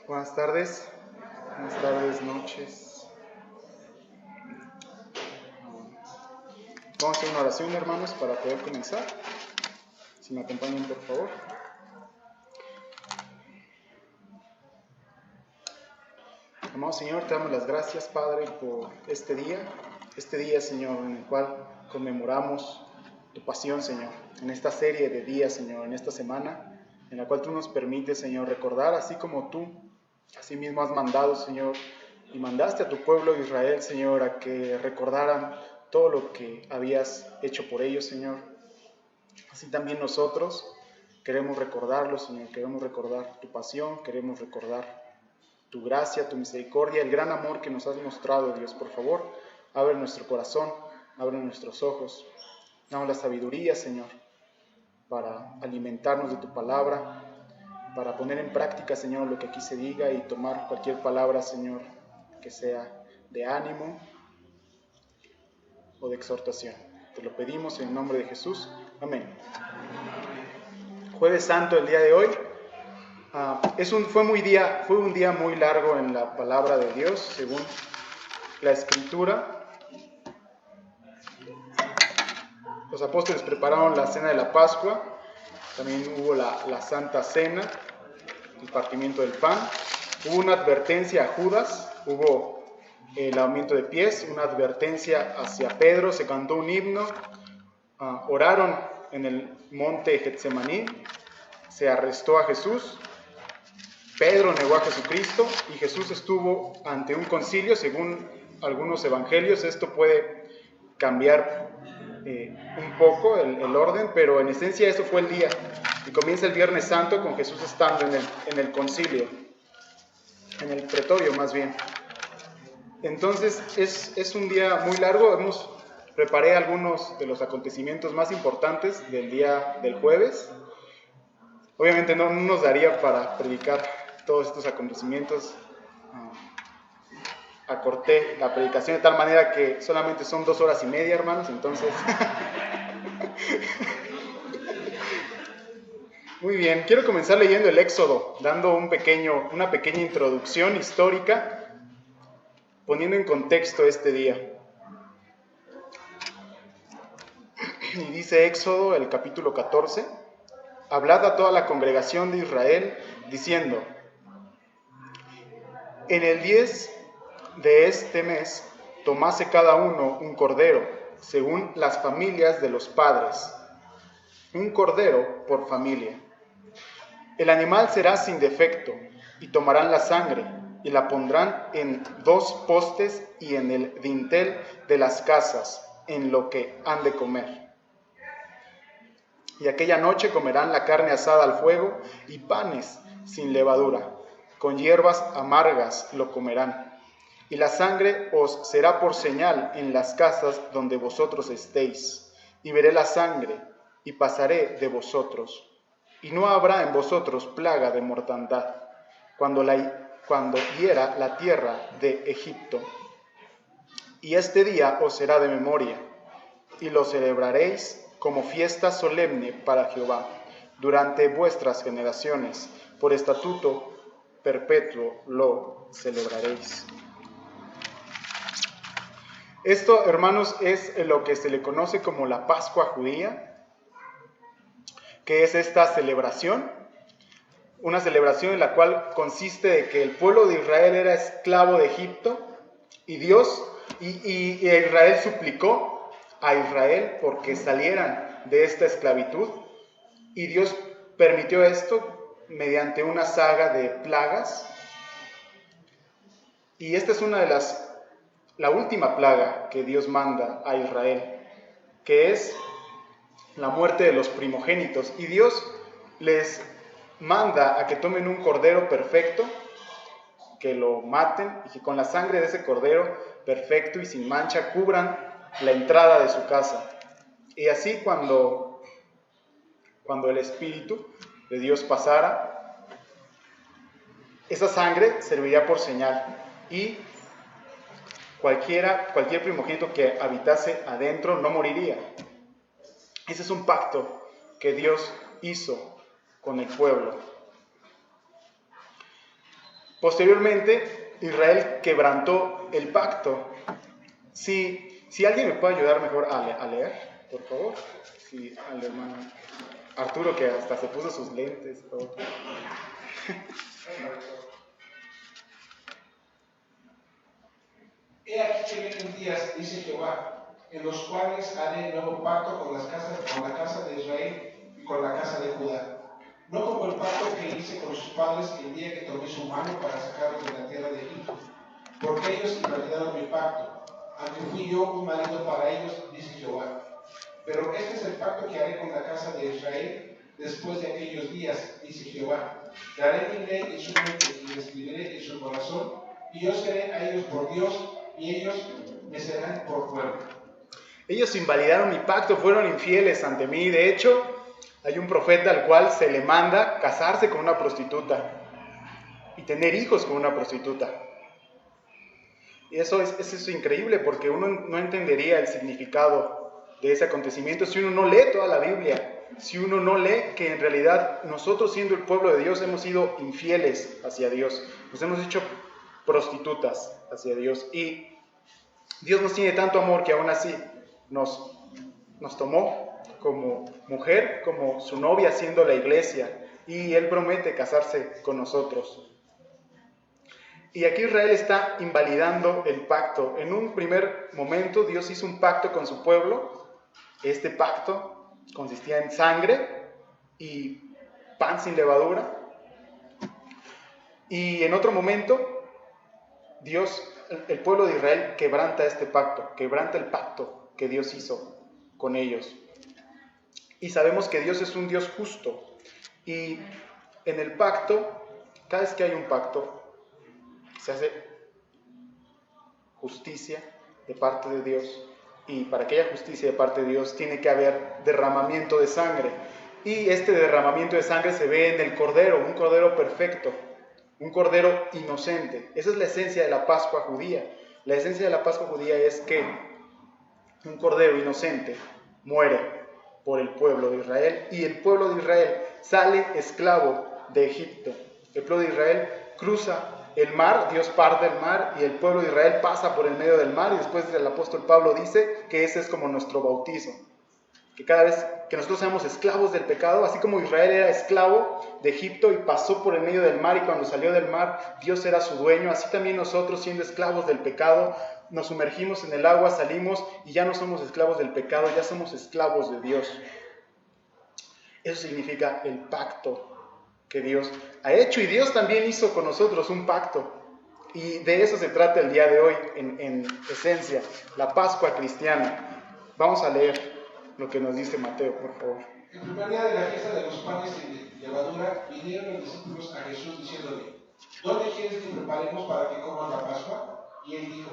Buenas tardes, noches. Vamos a hacer una oración, hermanos, para poder comenzar. Si me acompañan, por favor. Amado Señor, te damos las gracias, Padre, por este día, Señor, en el cual conmemoramos tu pasión, Señor, en esta serie de días, Señor, en esta semana, en la cual tú nos permites, Señor, recordar, así como tú, así mismo has mandado, Señor, y mandaste a tu pueblo Israel, Señor, a que recordaran todo lo que habías hecho por ellos, Señor. Así también nosotros queremos recordarlo, Señor, queremos recordar tu pasión, queremos recordar tu gracia, tu misericordia, el gran amor que nos has mostrado, Dios. Por favor, abre nuestro corazón, abre nuestros ojos, danos la sabiduría, Señor, para alimentarnos de tu palabra, para poner en práctica, Señor, lo que aquí se diga y tomar cualquier palabra, Señor, que sea de ánimo o de exhortación. Te lo pedimos en el nombre de Jesús. Amén. Jueves Santo el día de hoy. Fue un día muy largo en la palabra de Dios, según la Escritura. Los apóstoles prepararon la cena de la Pascua, también hubo la Santa Cena, el partimiento del pan. Hubo una advertencia a Judas, hubo el lavamiento de pies, una advertencia hacia Pedro, se cantó un himno, oraron en el monte Getsemaní, se arrestó a Jesús. Pedro negó a Jesucristo y Jesús estuvo ante un concilio. Según algunos evangelios, esto puede cambiar un poco el orden, pero en esencia eso fue el día. Y comienza el Viernes Santo con Jesús estando en el concilio, en el pretorio más bien. Entonces es un día muy largo. Preparé algunos de los acontecimientos más importantes del día del jueves. Obviamente no nos daría para predicar todos estos acontecimientos. Acorté la predicación de tal manera que solamente son 2 horas y media, hermanos, entonces... Muy bien, quiero comenzar leyendo el Éxodo, dando una pequeña introducción histórica, poniendo en contexto este día. Y dice Éxodo, el capítulo 14, hablad a toda la congregación de Israel, diciendo, en el 10 de este mes, tomase cada uno un cordero, según las familias de los padres, un cordero por familia. El animal será sin defecto, y tomarán la sangre, y la pondrán en 2 postes y en el dintel de las casas, en lo que han de comer. Y aquella noche comerán la carne asada al fuego, y panes sin levadura, con hierbas amargas lo comerán. Y la sangre os será por señal en las casas donde vosotros estéis. Y veré la sangre, y pasaré de vosotros. Y no habrá en vosotros plaga de mortandad, cuando hiera la tierra de Egipto. Y este día os será de memoria, y lo celebraréis como fiesta solemne para Jehová, durante vuestras generaciones, por estatuto perpetuo lo celebraréis. Esto, hermanos, es lo que se le conoce como la Pascua judía, que es esta celebración, una celebración en la cual consiste de que el pueblo de Israel era esclavo de Egipto y Israel suplicó a Israel porque salieran de esta esclavitud, y Dios permitió esto mediante una saga de plagas, y esta es la última plaga que Dios manda a Israel, que es la muerte de los primogénitos. Y Dios les manda a que tomen un cordero perfecto, que lo maten y que con la sangre de ese cordero perfecto y sin mancha cubran la entrada de su casa. Y así cuando el Espíritu de Dios pasara, esa sangre serviría por señal, y cualquier primogénito que habitase adentro no moriría. Ese es un pacto que Dios hizo con el pueblo. Posteriormente, Israel quebrantó el pacto. Si alguien me puede ayudar mejor a leer, por favor. Sí, al hermano Arturo, que hasta se puso sus lentes. Todo. He aquí que vienen días, dice Jehová, en los cuales haré nuevo pacto con la casa de Israel y con la casa de Judá. No como el pacto que hice con sus padres el día que tomé su mano para sacarlos de la tierra de Egipto, porque ellos invalidaron mi pacto, aunque fui yo un marido para ellos, dice Jehová. Pero este es el pacto que haré con la casa de Israel después de aquellos días, dice Jehová. Daré mi ley en su mente y la escribiré en su corazón, y yo seré a ellos por Dios, y ellos me serán por pueblo. Ellos invalidaron mi pacto, fueron infieles ante mí. De hecho, hay un profeta al cual se le manda casarse con una prostituta y tener hijos con una prostituta. Y eso es increíble, porque uno no entendería el significado de ese acontecimiento si uno no lee toda la Biblia, si uno no lee que en realidad nosotros, siendo el pueblo de Dios, hemos sido infieles hacia Dios, nos hemos hecho prostitutas hacia Dios, y Dios nos tiene tanto amor que aún así nos tomó como mujer, como su novia, siendo la iglesia, y Él promete casarse con nosotros. Y aquí Israel está invalidando el pacto. En un primer momento Dios hizo un pacto con su pueblo. Este pacto consistía en sangre y pan sin levadura. Y en otro momento Dios, el pueblo de Israel, quebranta este pacto, quebranta el pacto que Dios hizo con ellos. Y sabemos que Dios es un Dios justo. Y en el pacto, cada vez que hay un pacto, se hace justicia de parte de Dios. Y para que haya justicia de parte de Dios, tiene que haber derramamiento de sangre. Y este derramamiento de sangre se ve en el cordero, un cordero perfecto, un cordero inocente. Esa es la esencia de la Pascua judía. La esencia de la Pascua judía es que un cordero inocente muere por el pueblo de Israel, y el pueblo de Israel sale esclavo de Egipto. El pueblo de Israel cruza el mar, Dios parte el mar y el pueblo de Israel pasa por el medio del mar, y después el apóstol Pablo dice que ese es como nuestro bautizo, que cada vez que nosotros seamos esclavos del pecado, así como Israel era esclavo de Egipto y pasó por el medio del mar, y cuando salió del mar Dios era su dueño, así también nosotros, siendo esclavos del pecado, nos sumergimos en el agua, salimos y ya no somos esclavos del pecado, ya somos esclavos de Dios. Eso significa el pacto que Dios ha hecho, y Dios también hizo con nosotros un pacto, y de eso se trata el día de hoy en esencia, la Pascua cristiana. Vamos a leer lo que nos dice Mateo, por favor. El primer día de la fiesta de los panes sin levadura, vinieron los discípulos a Jesús diciéndole: ¿Dónde quieres que preparemos para que coman la Pascua? Y él dijo: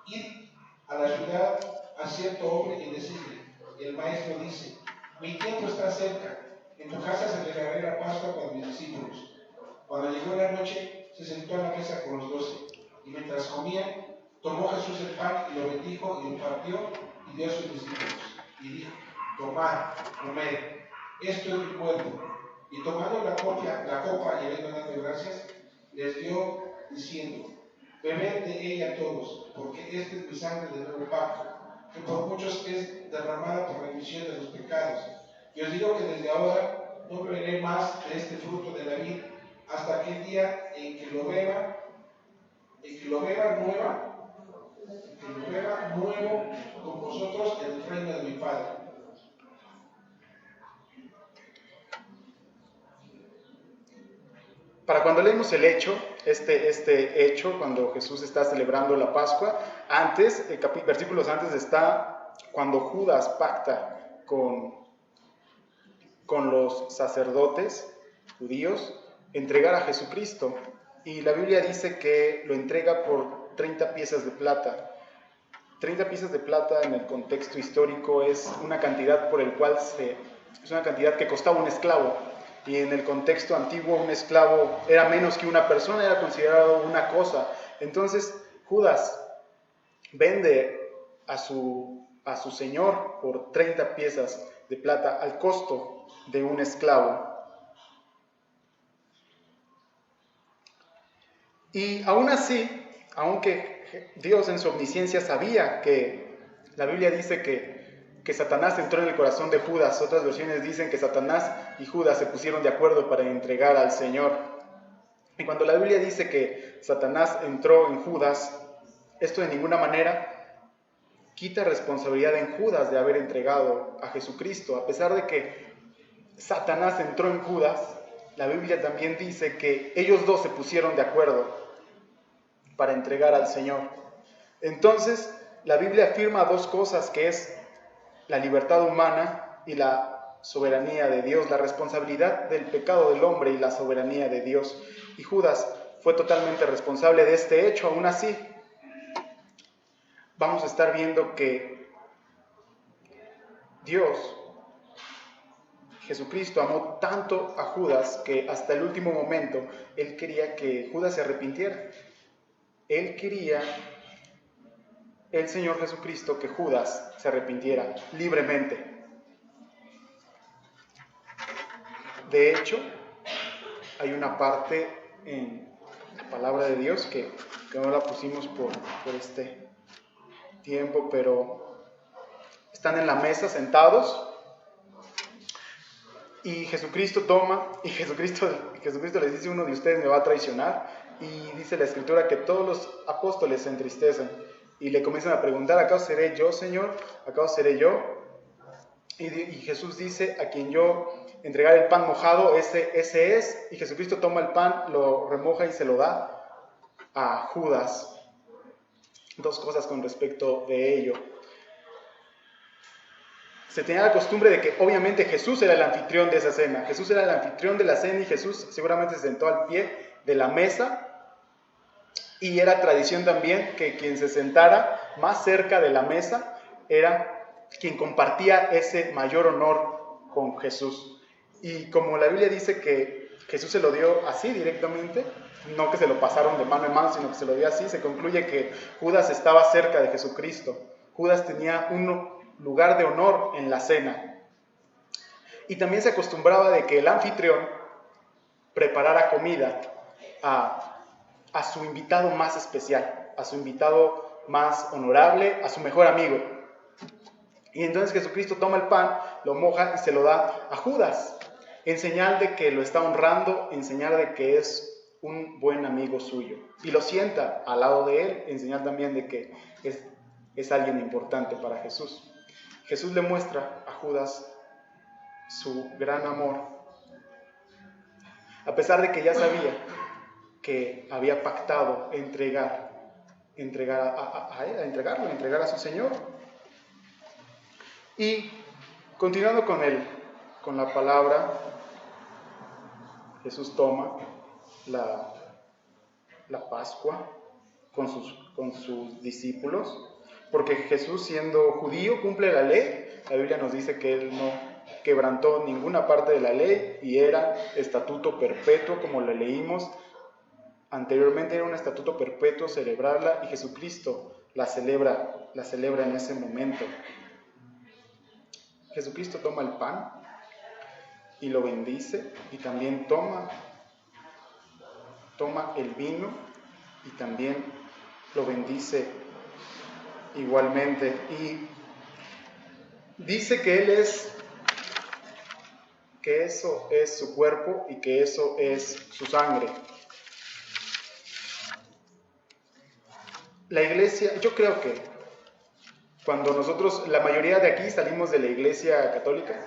Id a la ciudad a cierto hombre y decidle: el maestro dice, mi tiempo está cerca, en tu casa celebraré la Pascua con mis discípulos. Cuando llegó la noche, se sentó a la mesa con los 12, y mientras comían, tomó Jesús el pan y lo bendijo y lo partió y dio a sus discípulos, y dijo: tomad, comed, esto es mi cuerpo. Y tomando la copa y habiendo dado gracias, les dio diciendo: bebed de ella todos, porque esta es mi sangre del nuevo pacto, que por muchos es derramada por remisión de los pecados. Y os digo que desde ahora no beberé más de este fruto de la vid, hasta aquel día en que lo beba nuevo con vosotros en el reino de mi Padre. Para cuando leemos el hecho, este hecho, cuando Jesús está celebrando la Pascua, antes, versículos antes está cuando Judas pacta con los sacerdotes judíos entregar a Jesucristo. Y la Biblia dice que lo entrega por 30 piezas de plata. 30 piezas de plata en el contexto histórico es una cantidad es una cantidad que costaba un esclavo. Y en el contexto antiguo un esclavo era menos que una persona, era considerado una cosa. Entonces Judas vende a su señor por 30 piezas de plata al costo de un esclavo. Y aún así, aunque Dios en su omnisciencia sabía que la Biblia dice que Satanás entró en el corazón de Judas, otras versiones dicen que Satanás y Judas se pusieron de acuerdo para entregar al Señor. Y cuando la Biblia dice que Satanás entró en Judas, esto de ninguna manera quita responsabilidad en Judas de haber entregado a Jesucristo. A pesar de que Satanás entró en Judas, la Biblia también dice que ellos dos se pusieron de acuerdo para entregar al Señor. Entonces, la Biblia afirma dos cosas, que es la libertad humana y la soberanía de Dios, la responsabilidad del pecado del hombre y la soberanía de Dios. Y Judas fue totalmente responsable de este hecho. Aún así, vamos a estar viendo que Dios, Jesucristo, amó tanto a Judas que hasta el último momento Él quería que Judas se arrepintiera. Él quería, el Señor Jesucristo, que Judas se arrepintiera libremente. De hecho, hay una parte en la palabra de Dios que no la pusimos por este tiempo, pero están en la mesa sentados y Jesucristo toma, y Jesucristo les dice: uno de ustedes me va a traicionar, y dice la Escritura que todos los apóstoles se entristecen y le comienzan a preguntar: ¿acaso seré yo, Señor? ¿Acaso seré yo? Y Jesús dice: a quien yo entregar el pan mojado, ese es. Y Jesucristo toma el pan, lo remoja y se lo da a Judas. Dos cosas con respecto de ello. Se tenía la costumbre de que obviamente Jesús era el anfitrión de esa cena. Jesús era el anfitrión de la cena y Jesús seguramente se sentó al pie de la mesa. Y era tradición también que quien se sentara más cerca de la mesa era quien compartía ese mayor honor con Jesús. Y como la Biblia dice que Jesús se lo dio así directamente, no que se lo pasaron de mano en mano, sino que se lo dio así, se concluye que Judas estaba cerca de Jesucristo. Judas tenía un lugar de honor en la cena. Y también se acostumbraba de que el anfitrión preparara comida a su invitado más especial, a su invitado más honorable, a su mejor amigo. Y entonces Jesucristo toma el pan, lo moja y se lo da a Judas, en señal de que lo está honrando, en señal de que es un buen amigo suyo. Y lo sienta al lado de él, en señal también de que es alguien importante para Jesús. Jesús le muestra a Judas su gran amor, a pesar de que ya sabía que había pactado entregar a su Señor. Y continuando con la palabra, Jesús toma la Pascua con sus discípulos, porque Jesús, siendo judío, cumple la ley. La Biblia nos dice que Él no quebrantó ninguna parte de la ley y era estatuto perpetuo, como lo leímos anteriormente. Era un estatuto perpetuo celebrarla, y Jesucristo la celebra en ese momento. Jesucristo toma el pan y lo bendice, y también toma el vino y también lo bendice igualmente. Y dice que eso es su cuerpo y que eso es su sangre. La iglesia, yo creo que cuando nosotros, la mayoría de aquí salimos de la iglesia católica,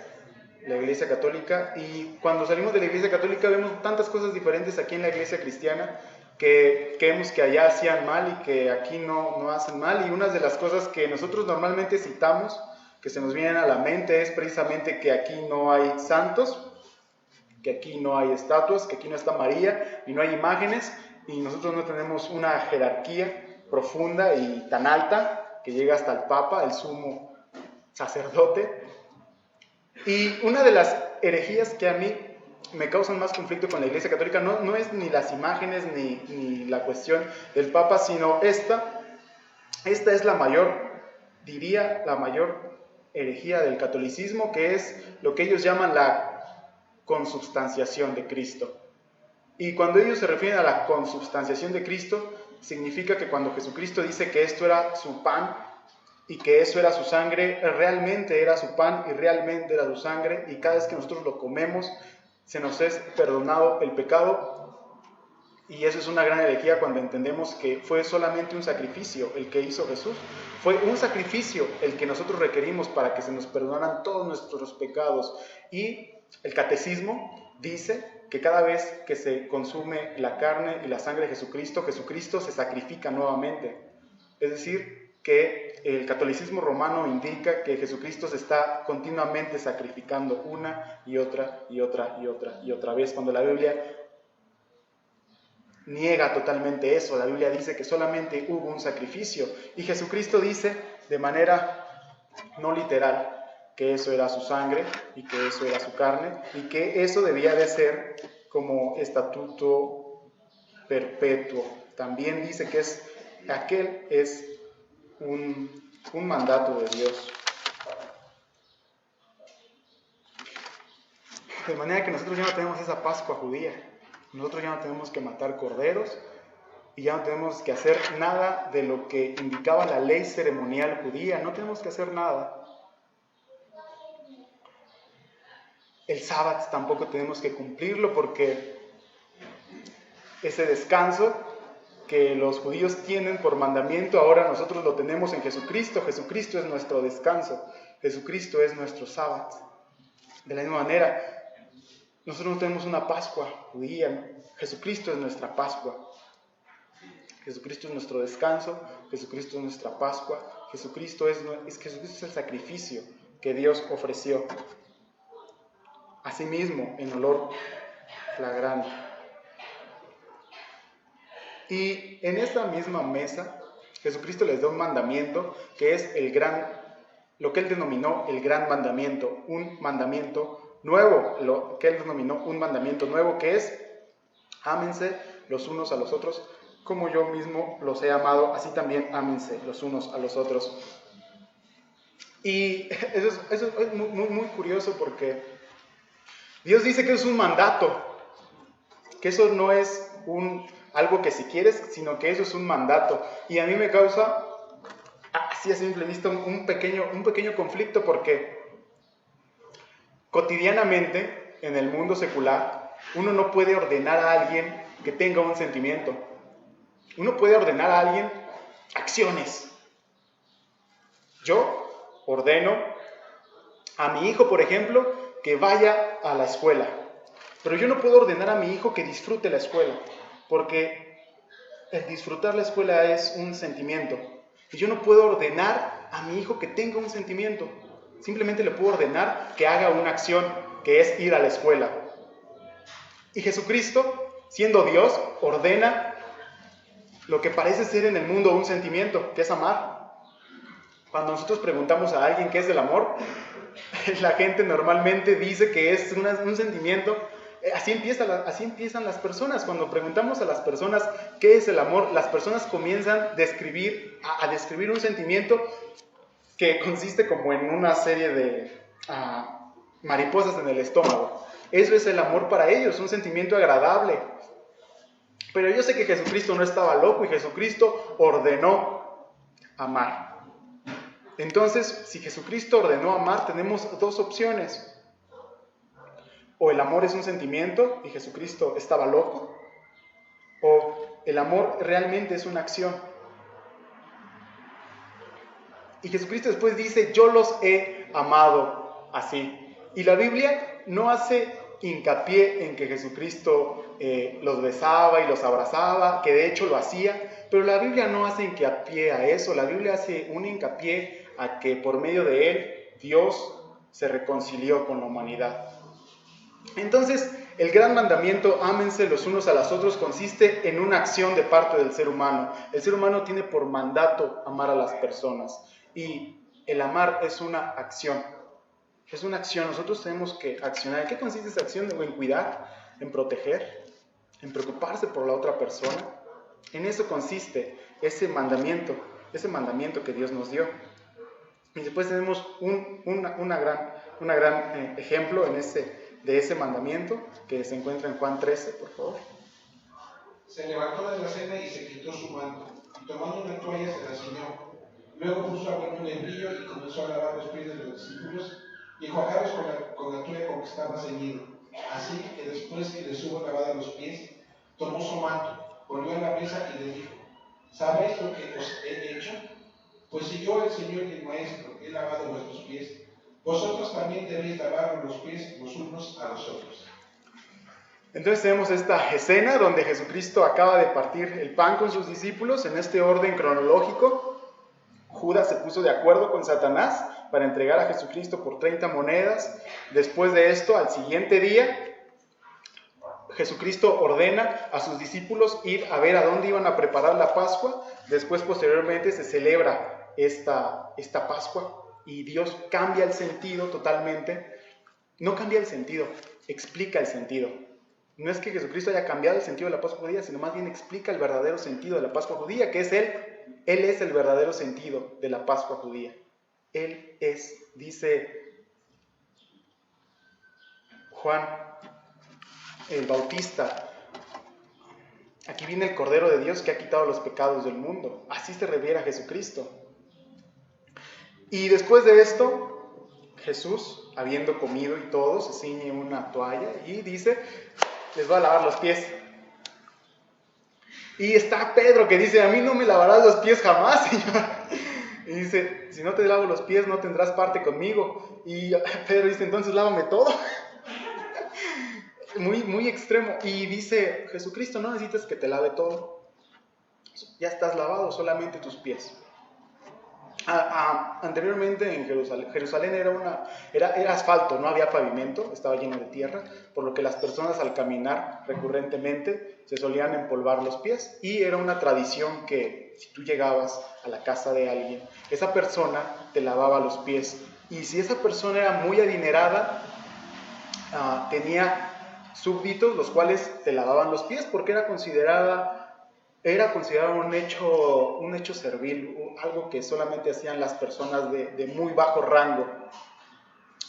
y cuando salimos de la iglesia católica vemos tantas cosas diferentes aquí en la iglesia cristiana, que vemos que allá hacían mal y que aquí no hacen mal. Y una de las cosas que nosotros normalmente citamos, que se nos vienen a la mente, es precisamente que aquí no hay santos, que aquí no hay estatuas, que aquí no está María y no hay imágenes, y nosotros no tenemos una jerarquía profunda y tan alta que llega hasta el Papa, el sumo sacerdote. Y una de las herejías que a mí me causan más conflicto con la Iglesia Católica no es ni las imágenes ni la cuestión del Papa, sino esta es la mayor herejía del catolicismo, que es lo que ellos llaman la consubstanciación de Cristo. Y cuando ellos se refieren a la consubstanciación de Cristo, significa que cuando Jesucristo dice que esto era su pan y que eso era su sangre, realmente era su pan y realmente era su sangre, y cada vez que nosotros lo comemos, se nos es perdonado el pecado. Y eso es una gran herejía cuando entendemos que fue solamente un sacrificio el que hizo Jesús. Fue un sacrificio el que nosotros requerimos para que se nos perdonaran todos nuestros pecados. Y el catecismo dice que cada vez que se consume la carne y la sangre de Jesucristo, Jesucristo se sacrifica nuevamente. Es decir, que el catolicismo romano indica que Jesucristo se está continuamente sacrificando una y otra y otra y otra y otra vez, cuando la Biblia niega totalmente eso. La Biblia dice que solamente hubo un sacrificio, y Jesucristo dice de manera no literal que eso era su sangre y que eso era su carne, y que eso debía de ser como estatuto perpetuo. También dice que aquel es un mandato de Dios. De manera que nosotros ya no tenemos esa Pascua judía. Nosotros ya no tenemos que matar corderos y ya no tenemos que hacer nada de lo que indicaba la ley ceremonial judía. No tenemos que hacer nada. El sábado tampoco tenemos que cumplirlo, porque ese descanso que los judíos tienen por mandamiento, ahora nosotros lo tenemos en Jesucristo. Jesucristo es nuestro descanso. Jesucristo es nuestro sábado. De la misma manera, nosotros no tenemos una Pascua judía. Jesucristo es nuestra Pascua. Jesucristo es nuestro descanso. Jesucristo es nuestra Pascua. Jesucristo es el sacrificio que Dios ofreció. Asimismo, en olor flagrante. Y en esta misma mesa, Jesucristo les da un mandamiento que es lo que Él denominó el gran mandamiento, un mandamiento nuevo, lo que Él denominó un mandamiento nuevo, que es: ámense los unos a los otros, como yo mismo los he amado, así también ámense los unos a los otros. Y eso es muy curioso, porque Dios dice que es un mandato, que eso no es algo que si quieres, sino que eso es un mandato. Y a mí me causa, así a simple vista, un pequeño conflicto, porque cotidianamente en el mundo secular uno no puede ordenar a alguien que tenga un sentimiento. Uno puede ordenar a alguien acciones. Yo ordeno a mi hijo, por ejemplo, que vaya a la escuela, pero yo no puedo ordenar a mi hijo que disfrute la escuela, porque el disfrutar la escuela es un sentimiento, y yo no puedo ordenar a mi hijo que tenga un sentimiento. Simplemente le puedo ordenar que haga una acción, que es ir a la escuela. Y Jesucristo, siendo Dios, ordena lo que parece ser en el mundo un sentimiento, que es amar. Cuando nosotros preguntamos a alguien qué es el amor, la gente normalmente dice que es un sentimiento. Así empiezan las personas. Cuando preguntamos a las personas qué es el amor, las personas comienzan a describir un sentimiento que consiste como en una serie de mariposas en el estómago. Eso es el amor para ellos, un sentimiento agradable. Pero yo sé que Jesucristo no estaba loco, y Jesucristo ordenó amar. Entonces, si Jesucristo ordenó amar, tenemos dos opciones. O el amor es un sentimiento y Jesucristo estaba loco, o el amor realmente es una acción. Y Jesucristo después dice: yo los he amado así. Y la Biblia no hace hincapié en que Jesucristo los besaba y los abrazaba, que de hecho lo hacía, pero la Biblia no hace hincapié a eso. La Biblia hace un hincapié a que por medio de él Dios se reconcilió con la humanidad. Entonces, el gran mandamiento, ámense los unos a los otros, consiste en una acción de parte del ser humano. El ser humano tiene por mandato amar a las personas, y el amar es una acción. Es una acción, nosotros tenemos que accionar. ¿En qué consiste esa acción? En cuidar, en proteger, en preocuparse por la otra persona. En eso consiste ese mandamiento que Dios nos dio. Y después tenemos un gran ejemplo de ese mandamiento, que se encuentra en Juan 13, por favor. Se levantó de la cena y se quitó su manto, y tomando una toalla se la ciñó. Luego puso a poner un lebrillo y comenzó a lavar los pies de los discípulos y enjuagarlos con la toalla con que estaba ceñido. Así que después que les hubo lavado los pies, tomó su manto, volvió a la mesa y les dijo: ¿Sabéis lo que os he hecho? Pues si yo, el Señor y el Maestro, he lavado vuestros pies, vosotros también debéis lavar los pies los unos a los otros. Entonces tenemos esta escena donde Jesucristo acaba de partir el pan con sus discípulos en este orden cronológico. Judas se puso de acuerdo con Satanás para entregar a Jesucristo por 30 monedas. Después de esto, al siguiente día, Jesucristo ordena a sus discípulos ir a ver a dónde iban a preparar la Pascua. Después, posteriormente, se celebra esta Pascua y Dios cambia el sentido totalmente. No cambia el sentido, explica el sentido. No es que Jesucristo haya cambiado el sentido de la Pascua judía, sino más bien explica el verdadero sentido de la Pascua judía, que es Él. Él es el verdadero sentido de la Pascua judía. Él es, dice Juan el Bautista, aquí viene el Cordero de Dios que ha quitado los pecados del mundo. Así se refiere a Jesucristo. Y después de esto, Jesús, habiendo comido y todo, se ciñe una toalla y dice: les voy a lavar los pies. Y está Pedro que dice: a mí no me lavarás los pies jamás, Señor. Y dice: si no te lavo los pies no tendrás parte conmigo. Y Pedro dice: entonces lávame todo. Muy extremo. Y dice Jesucristo: no necesitas que te lave todo, ya estás lavado, solamente tus pies. Anteriormente en Jerusalén era asfalto, no había pavimento, estaba lleno de tierra, por lo que las personas al caminar recurrentemente se solían empolvar los pies, y era una tradición que si tú llegabas a la casa de alguien, esa persona te lavaba los pies, y si esa persona era muy adinerada, tenía súbditos los cuales te lavaban los pies, porque era considerado un hecho servil, algo que solamente hacían las personas de muy bajo rango.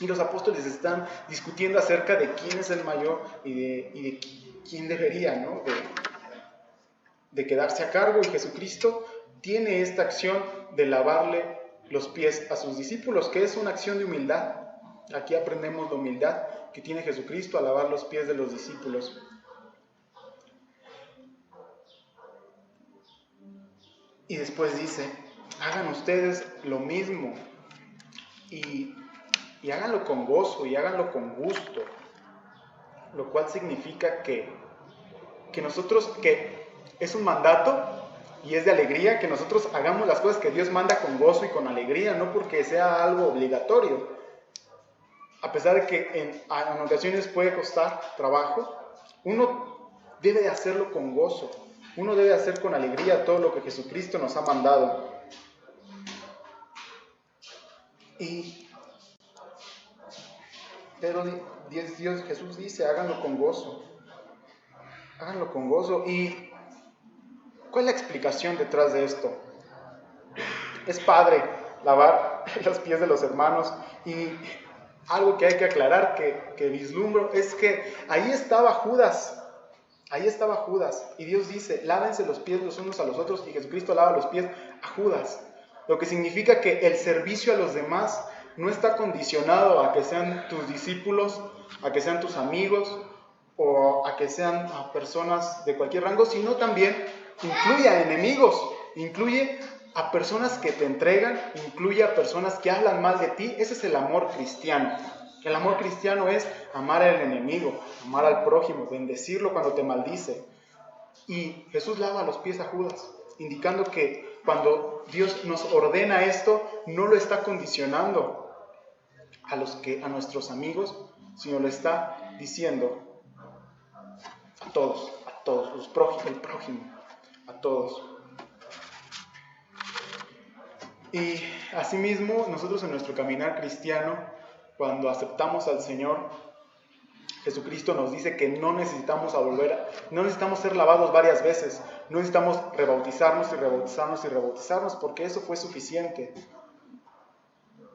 Y los apóstoles están discutiendo acerca de quién es el mayor y de quién debería, ¿no?, de quedarse a cargo. Y Jesucristo tiene esta acción de lavarle los pies a sus discípulos, que es una acción de humildad. Aquí aprendemos la humildad que tiene Jesucristo al lavar los pies de los discípulos. Y después dice: hagan ustedes lo mismo, y háganlo con gozo y háganlo con gusto, lo cual significa que nosotros, que es un mandato y es de alegría, que nosotros hagamos las cosas que Dios manda con gozo y con alegría, no porque sea algo obligatorio, a pesar de que en ocasiones puede costar trabajo. Uno debe de hacerlo con gozo. Uno debe hacer con alegría todo lo que Jesucristo nos ha mandado. Pero Jesús dice: háganlo con gozo. Háganlo con gozo. ¿Y cuál es la explicación detrás de esto? Es padre lavar los pies de los hermanos, y algo que hay que aclarar, que vislumbro, es que ahí estaba Judas. Y Dios dice: lávense los pies los unos a los otros, y Jesucristo lava los pies a Judas, lo que significa que el servicio a los demás no está condicionado a que sean tus discípulos, a que sean tus amigos, o a que sean personas de cualquier rango, sino también incluye a enemigos, incluye a personas que te entregan, incluye a personas que hablan mal de ti. Ese es el amor cristiano. El amor cristiano es amar al enemigo, amar al prójimo, bendecirlo cuando te maldice. Y Jesús lava los pies a Judas, indicando que cuando Dios nos ordena esto, no lo está condicionando a nuestros amigos, sino lo está diciendo a todos, el prójimo, a todos. Y asimismo, nosotros en nuestro caminar cristiano, cuando aceptamos al Señor, Jesucristo nos dice que no necesitamos ser lavados varias veces, no necesitamos rebautizarnos y rebautizarnos y rebautizarnos, porque eso fue suficiente.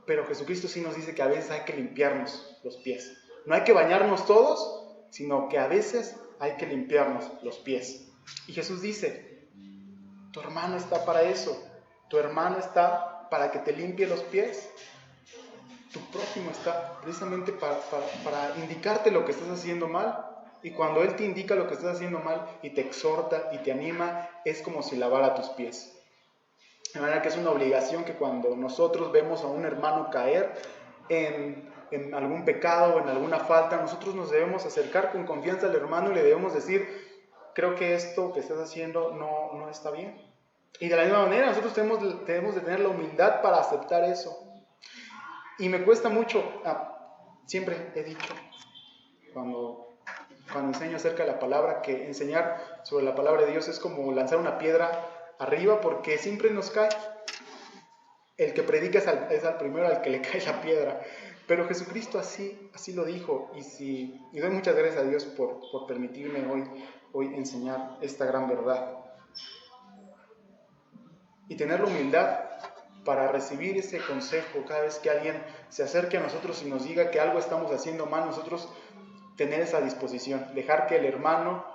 Pero Jesucristo sí nos dice que a veces hay que limpiarnos los pies. No hay que bañarnos todos, sino que a veces hay que limpiarnos los pies. Y Jesús dice, tu hermano está para eso, tu hermano está para que te limpie los pies, tu prójimo está precisamente para indicarte lo que estás haciendo mal. Y cuando Él te indica lo que estás haciendo mal y te exhorta y te anima, es como si lavara tus pies. De manera que es una obligación que cuando nosotros vemos a un hermano caer en algún pecado o en alguna falta, nosotros nos debemos acercar con confianza al hermano y le debemos decir, creo que esto que estás haciendo no está bien. Y de la misma manera nosotros debemos de tener la humildad para aceptar eso. Y me cuesta mucho, siempre he dicho, cuando enseño acerca de la palabra, que enseñar sobre la palabra de Dios es como lanzar una piedra arriba, porque siempre nos cae. El que predica es al primero al que le cae la piedra. Pero Jesucristo así lo dijo. Y doy muchas gracias a Dios por permitirme hoy enseñar esta gran verdad. Y tener la humildad para recibir ese consejo cada vez que alguien se acerque a nosotros y nos diga que algo estamos haciendo mal, nosotros tener esa disposición, dejar que el hermano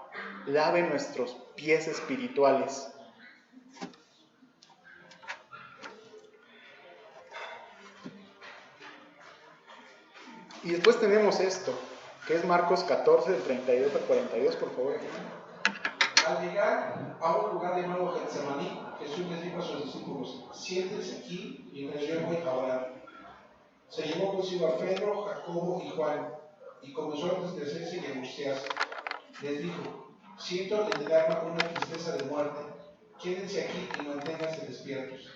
lave nuestros pies espirituales. Y después tenemos esto, que es Marcos 14, del 32 al 42, por favor. Al llegar a un lugar llamado Getsemaní, Jesús les dijo a sus discípulos, siéntense aquí mientras yo voy a orar. Se llevó consigo a Pedro, Jacobo y Juan, y comenzó a entristecerse y angustiarse. Les dijo, siento en el alma una tristeza de muerte, quédense aquí y manténganse despiertos.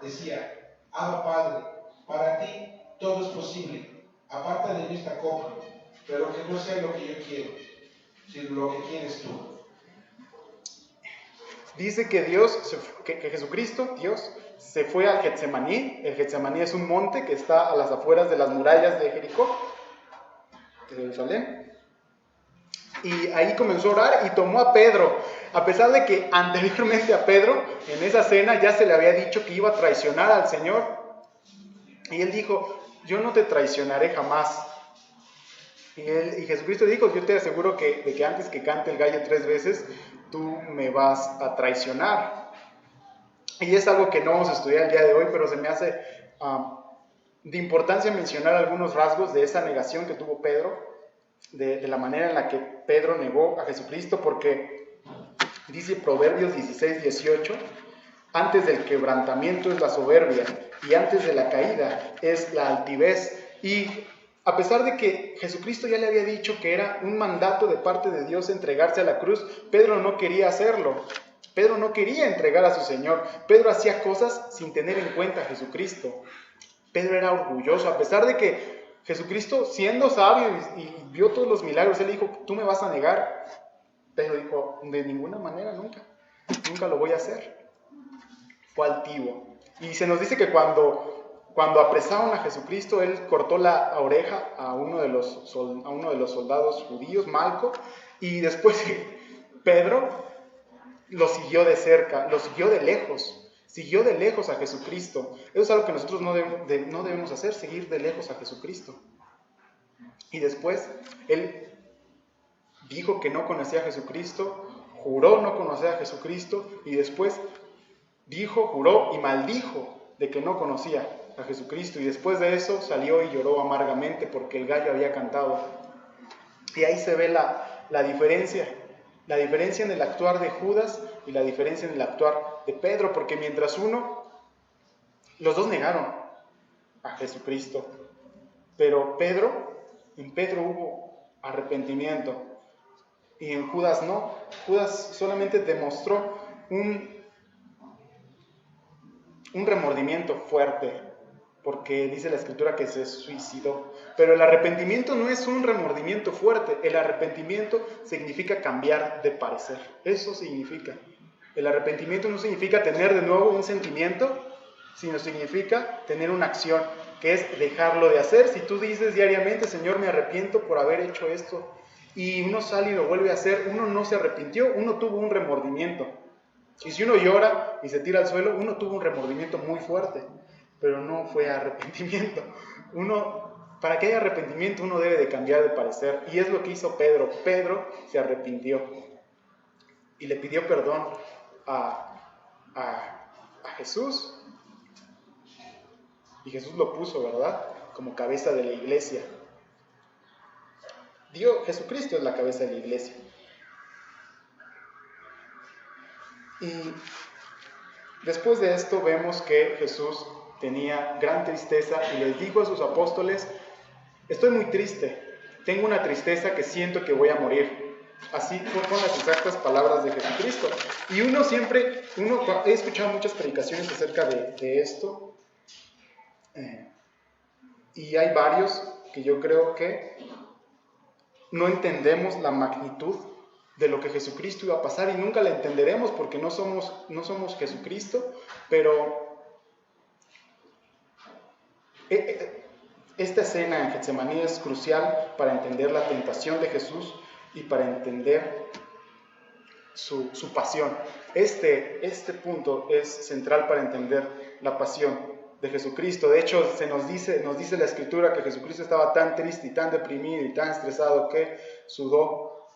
Decía, Abba Padre, para ti todo es posible, aparta de mí esta copa, pero que no sea lo que yo quiero, sino lo que quieres tú. Dice que Jesucristo, Dios, se fue al Getsemaní. El Getsemaní es un monte que está a las afueras de las murallas de Jericó, de Jerusalén. Y ahí comenzó a orar y tomó a Pedro, a pesar de que anteriormente a Pedro, en esa cena, ya se le había dicho que iba a traicionar al Señor. Y él dijo, yo no te traicionaré jamás. Y Jesucristo dijo, yo te aseguro de que antes que cante el gallo 3 veces, tú me vas a traicionar. Y es algo que no vamos a estudiar el día de hoy, pero se me hace de importancia mencionar algunos rasgos de esa negación que tuvo Pedro, de la manera en la que Pedro negó a Jesucristo, porque dice Proverbios 16, 18, antes del quebrantamiento es la soberbia, y antes de la caída es la altivez. Y a pesar de que Jesucristo ya le había dicho que era un mandato de parte de Dios entregarse a la cruz, Pedro no quería hacerlo. Pedro no quería entregar a su Señor. Pedro hacía cosas sin tener en cuenta a Jesucristo. Pedro era orgulloso, a pesar de que Jesucristo, siendo sabio y vio todos los milagros, él dijo, ¿tú me vas a negar? Pedro dijo, de ninguna manera, nunca lo voy a hacer. Fue altivo. Y se nos dice que cuando apresaron a Jesucristo, él cortó la oreja a uno de los soldados judíos, Malco, y después Pedro lo siguió de cerca, lo siguió de lejos a Jesucristo. Eso es algo que nosotros no debemos hacer, seguir de lejos a Jesucristo. Y después él dijo que no conocía a Jesucristo, juró no conocer a Jesucristo, y después juró y maldijo de que no conocía a Jesucristo, y después de eso salió y lloró amargamente porque el gallo había cantado. Y ahí se ve la diferencia en el actuar de Judas y la diferencia en el actuar de Pedro, porque mientras los dos negaron a Jesucristo, pero en Pedro hubo arrepentimiento y en Judas no. Judas solamente demostró un remordimiento fuerte, porque dice la Escritura que se suicidó. Pero el arrepentimiento no es un remordimiento fuerte. El arrepentimiento significa cambiar de parecer. Eso significa. El arrepentimiento no significa tener de nuevo un sentimiento, sino significa tener una acción, que es dejarlo de hacer. Si tú dices diariamente, Señor, me arrepiento por haber hecho esto, y uno sale y lo vuelve a hacer, uno no se arrepintió, uno tuvo un remordimiento. Y si uno llora y se tira al suelo, uno tuvo un remordimiento muy fuerte, pero no fue arrepentimiento. Para que haya arrepentimiento, uno debe de cambiar de parecer, y es lo que hizo Pedro. Pedro se arrepintió. y le pidió perdón a Jesús. Y Jesús lo puso, ¿verdad?, como cabeza de la iglesia. Jesucristo es la cabeza de la iglesia. Y después de esto vemos que Jesús tenía gran tristeza y les dijo a sus apóstoles: estoy muy triste, tengo una tristeza que siento que voy a morir. Así fueron las exactas palabras de Jesucristo. Y he escuchado muchas predicaciones acerca de esto, y hay varios que yo creo que no entendemos la magnitud de lo que Jesucristo iba a pasar, y nunca la entenderemos porque no somos Jesucristo, pero esta escena en Getsemaní es crucial para entender la tentación de Jesús y para entender su pasión. Este punto es central para entender la pasión de Jesucristo. De hecho, nos dice la Escritura que Jesucristo estaba tan triste y tan deprimido y tan estresado que sudó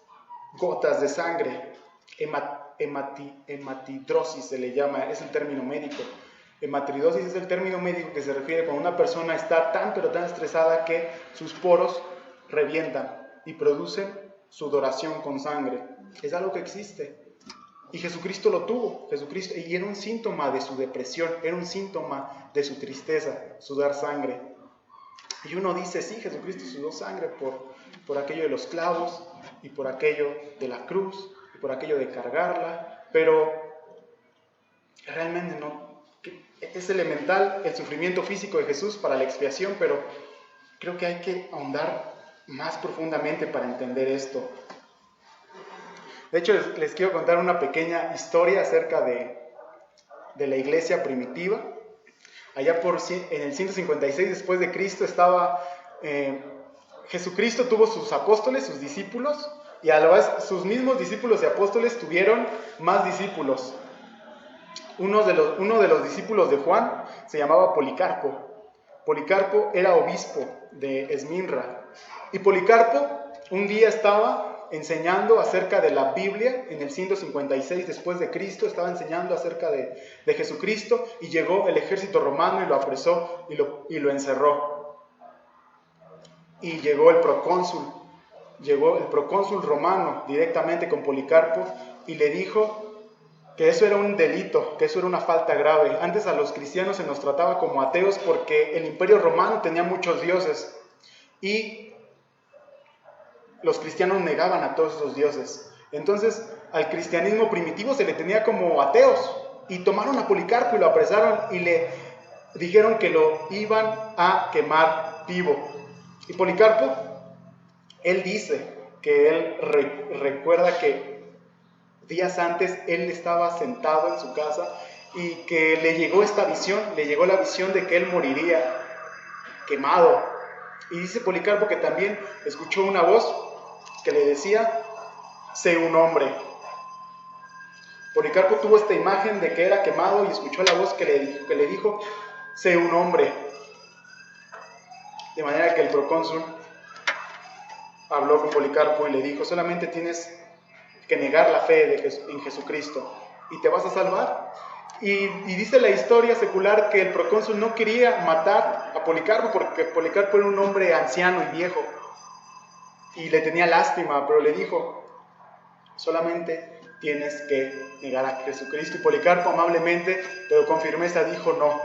gotas de sangre. Hematidrosis se le llama, es el término médico. Hematridosis es el término médico que se refiere cuando una persona está tan pero tan estresada que sus poros revientan y producen sudoración con sangre. Es algo que existe. Y Jesucristo lo tuvo. Y era un síntoma de su depresión, era un síntoma de su tristeza, sudar sangre. Y uno dice, sí, Jesucristo sudó sangre por aquello de los clavos, y por aquello de la cruz, y por aquello de cargarla, pero realmente no. Es elemental el sufrimiento físico de Jesús para la expiación, pero creo que hay que ahondar más profundamente para entender esto. De hecho, les quiero contar una pequeña historia acerca de la iglesia primitiva. Allá en el 156 después de Cristo Jesucristo tuvo sus apóstoles, sus discípulos, y a la vez sus mismos discípulos y apóstoles tuvieron más discípulos. Uno de los discípulos de Juan se llamaba Policarpo. Policarpo era obispo de Esmirna. Y Policarpo un día estaba enseñando acerca de la Biblia en el 156 después de Cristo, estaba enseñando acerca de Jesucristo, y llegó el ejército romano y lo apresó y lo encerró. Y llegó el procónsul romano directamente con Policarpo y le dijo que eso era un delito, que eso era una falta grave. Antes a los cristianos se nos trataba como ateos porque el imperio romano tenía muchos dioses y los cristianos negaban a todos esos dioses. Entonces al cristianismo primitivo se le tenía como ateos, y tomaron a Policarpo y lo apresaron y le dijeron que lo iban a quemar vivo. Y Policarpo, él dice que él recuerda que días antes él estaba sentado en su casa y que le llegó la visión de que él moriría quemado. Y dice Policarpo que también escuchó una voz que le decía: sé un hombre. Policarpo tuvo esta imagen de que era quemado y escuchó la voz que le dijo: sé un hombre. De manera que el procónsul habló con Policarpo y le dijo: solamente tienes que negar la fe en Jesucristo y te vas a salvar. Y dice la historia secular que el procónsul no quería matar a Policarpo porque Policarpo era un hombre anciano y viejo y le tenía lástima, pero le dijo: solamente tienes que negar a Jesucristo. Y Policarpo amablemente, pero con firmeza, dijo no.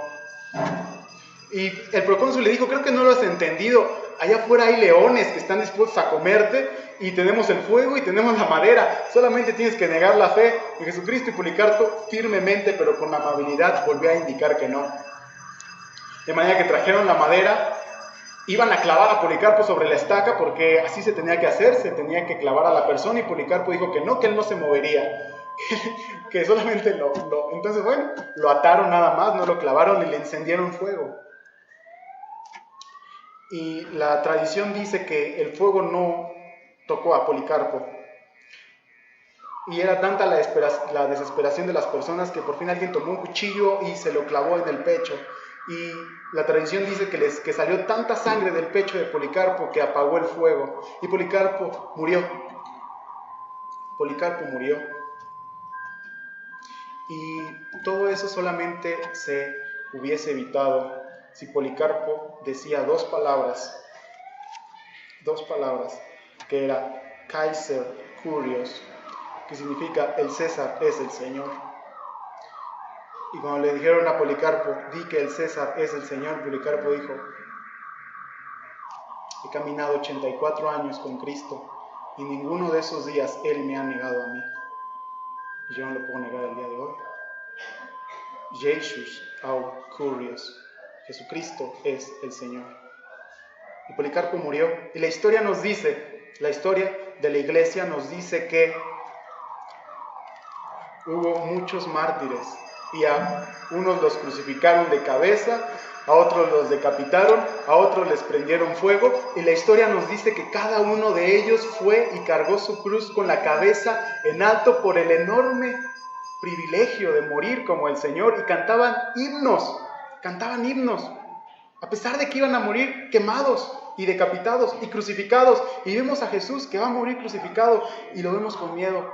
Y el procónsul le dijo: creo que no lo has entendido. Allá afuera hay leones que están dispuestos a comerte, y tenemos el fuego y tenemos la madera. Solamente tienes que negar la fe en Jesucristo. Y Policarpo firmemente, pero con amabilidad, volvió a indicar que no. De manera que trajeron la madera, iban a clavar a Policarpo sobre la estaca, porque así se tenía que hacer, se tenía que clavar a la persona, y Policarpo dijo que él no se movería, que solamente entonces bueno, lo ataron nada más, no lo clavaron y le encendieron fuego. Y la tradición dice que el fuego no tocó a Policarpo. Y era tanta la desesperación de las personas que por fin alguien tomó un cuchillo y se lo clavó en el pecho. Y la tradición dice que salió tanta sangre del pecho de Policarpo que apagó el fuego. Y Policarpo murió. Y todo eso solamente se hubiese evitado si Policarpo decía dos palabras, que era Kaiser Kyrios, que significa el César es el Señor. Y cuando le dijeron a Policarpo, di que el César es el Señor, Policarpo dijo, he caminado 84 años con Cristo y ninguno de esos días Él me ha negado a mí. Y yo no lo puedo negar el día de hoy. Jesus au Kyrios, Jesucristo es el Señor. Y Policarpo murió. Y la historia de la iglesia nos dice que hubo muchos mártires y a unos los crucificaron de cabeza, a otros los decapitaron, a otros les prendieron fuego, y la historia nos dice que cada uno de ellos fue y cargó su cruz con la cabeza en alto por el enorme privilegio de morir como el Señor, y cantaban himnos, a pesar de que iban a morir quemados y decapitados y crucificados, y vemos a Jesús que va a morir crucificado y lo vemos con miedo.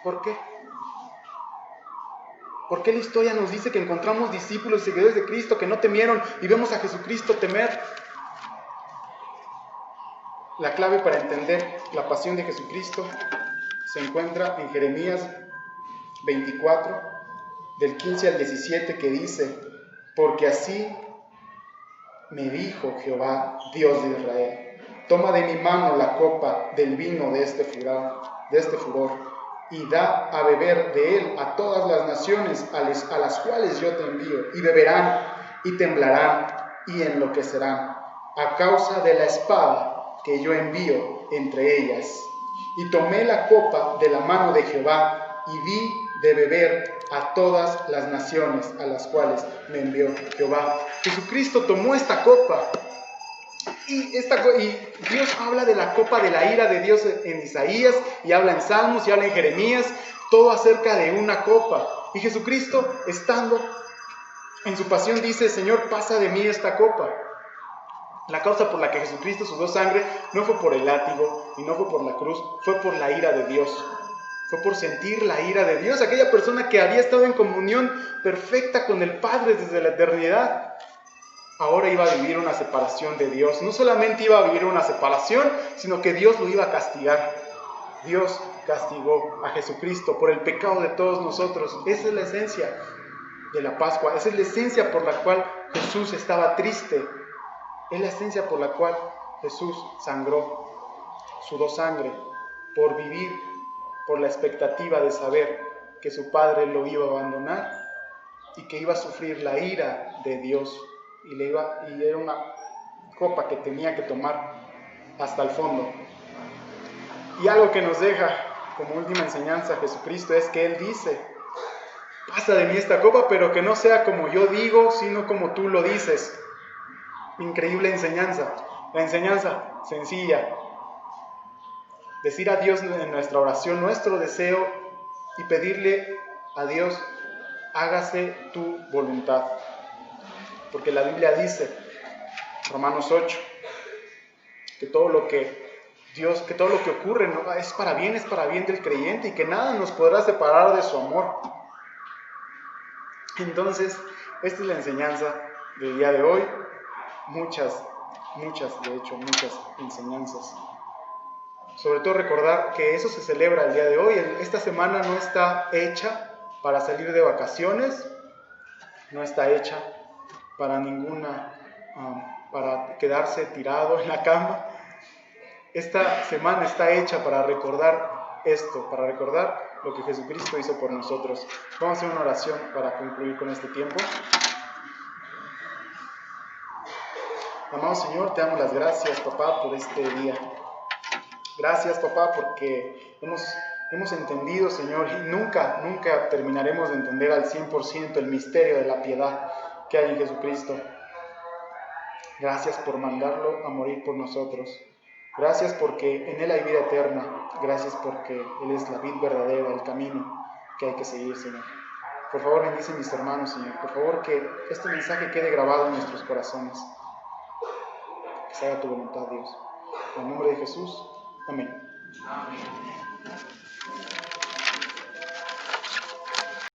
¿Por qué? ¿Por qué la historia nos dice que encontramos discípulos y seguidores de Cristo que no temieron y vemos a Jesucristo temer? La clave para entender la pasión de Jesucristo se encuentra en Jeremías 24, del 15 al 17, que dice, porque así me dijo Jehová, Dios de Israel, toma de mi mano la copa del vino de este furor, y da a beber de él a todas las naciones a las cuales yo te envío, y beberán, y temblarán, y enloquecerán, a causa de la espada que yo envío entre ellas. Y tomé la copa de la mano de Jehová, y di de beber a todas las naciones a las cuales me envió Jehová. Jesucristo tomó esta copa. Y Dios habla de la copa de la ira de Dios en Isaías, y habla en Salmos, y habla en Jeremías, todo acerca de una copa. Y Jesucristo, estando en su pasión, dice, Señor, pasa de mí esta copa. La causa por la que Jesucristo sudó sangre no fue por el látigo, y no fue por la cruz, fue por la ira de Dios. Fue por sentir la ira de Dios, aquella persona que había estado en comunión perfecta con el Padre desde la eternidad. Ahora iba a vivir una separación de Dios. No solamente iba a vivir una separación, sino que Dios lo iba a castigar. Dios castigó a Jesucristo por el pecado de todos nosotros. Esa es la esencia de la Pascua. Esa es la esencia por la cual Jesús estaba triste. Es la esencia por la cual Jesús sudó sangre, por vivir, por la expectativa de saber que su Padre lo iba a abandonar y que iba a sufrir la ira de Dios. Y era una copa que tenía que tomar hasta el fondo. Y algo que nos deja como última enseñanza Jesucristo es que Él dice, pasa de mí esta copa, pero que no sea como yo digo, sino como tú lo dices. Increíble enseñanza. La enseñanza sencilla. Decir a Dios en nuestra oración nuestro deseo y pedirle a Dios, hágase tu voluntad. Porque la Biblia dice, Romanos 8, que todo lo que ocurre es para bien del creyente, y que nada nos podrá separar de su amor. Entonces, esta es la enseñanza del día de hoy. Muchas enseñanzas. Sobre todo recordar que eso se celebra el día de hoy. Esta semana no está hecha para salir de vacaciones, no está hecha para para quedarse tirado en la cama. Esta semana está hecha para recordar esto, para recordar lo que Jesucristo hizo por nosotros. Vamos a hacer una oración para concluir con este tiempo. Amado Señor, te damos las gracias, papá, por este día. Gracias, papá, porque hemos entendido, Señor, y nunca terminaremos de entender al 100% el misterio de la piedad que hay en Jesucristo. Gracias por mandarlo a morir por nosotros. Gracias porque en Él hay vida eterna. Gracias porque Él es la vid verdadera, el camino que hay que seguir, Señor. Por favor, bendice a mis hermanos, Señor. Por favor, que este mensaje quede grabado en nuestros corazones. Que se haga tu voluntad, Dios. En el nombre de Jesús. Amén.